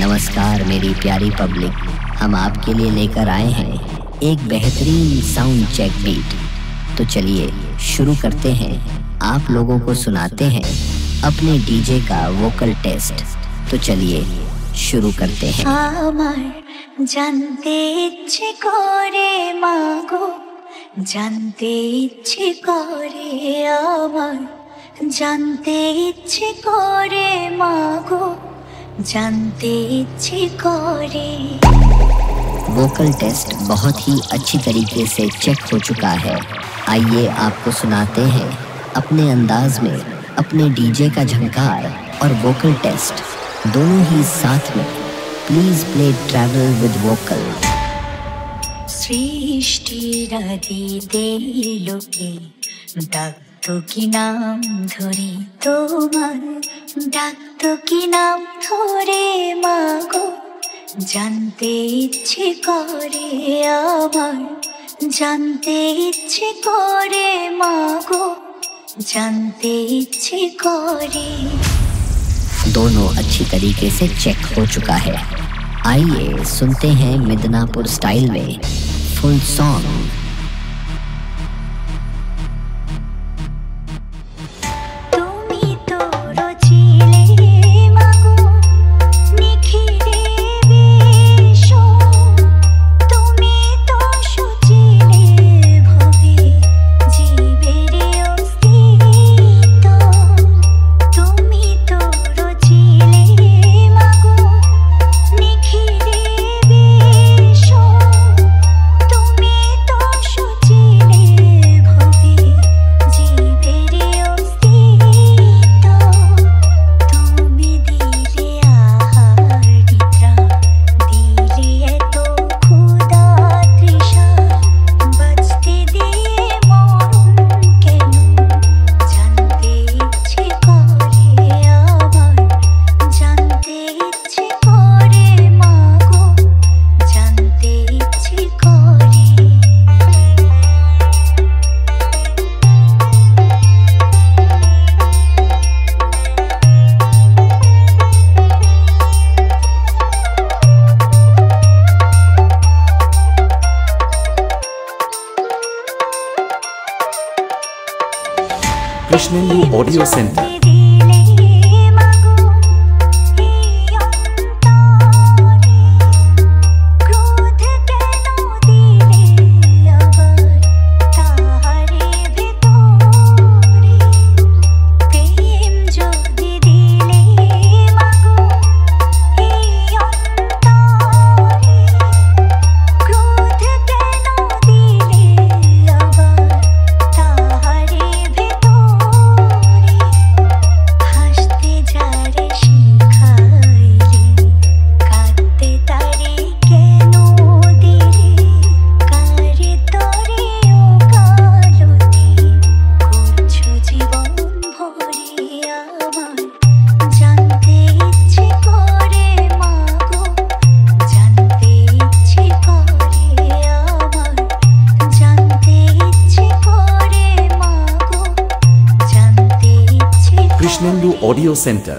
नमस्कार मेरी प्यारी पब्लिक, हम आपके लिए लेकर आए हैं एक बेहतरीन साउंड चेक बीट। तो चलिए शुरू करते हैं, आप लोगों को सुनाते हैं अपने डीजे का वोकल टेस्ट। तो चलिए शुरू करते हैं। আমার জানতে ইচ্ছে করে মাগো, জানতে ইচ্ছে করে আমার, জানতে ইচ্ছে করে মাগো, जानते इच्छे करे। वोकल टेस्ट बहुत ही अच्छी तरीके से चेक हो चुका है। आइए आपको सुनाते हैं अपने अंदाज में अपने डीजे का झंकार और वोकल टेस्ट दोनों ही साथ में। Please play travel with vocal. सृष्टिर आदिते लोके ডাকতো কি নাম ধরে তোমার, ডাকতো কি নাম ধরে মাগো, জানতে ইচ্ছে করে আমার, জানতে ইচ্ছে করে মাগো, জানতে इच्छे करे। दोनों अच्छी तरीके से चेक हो चुका है। आइए सुनते हैं मिदनापुर स्टाइल में full song. Krishnendu Audio Center। Krishnendu Audio Center।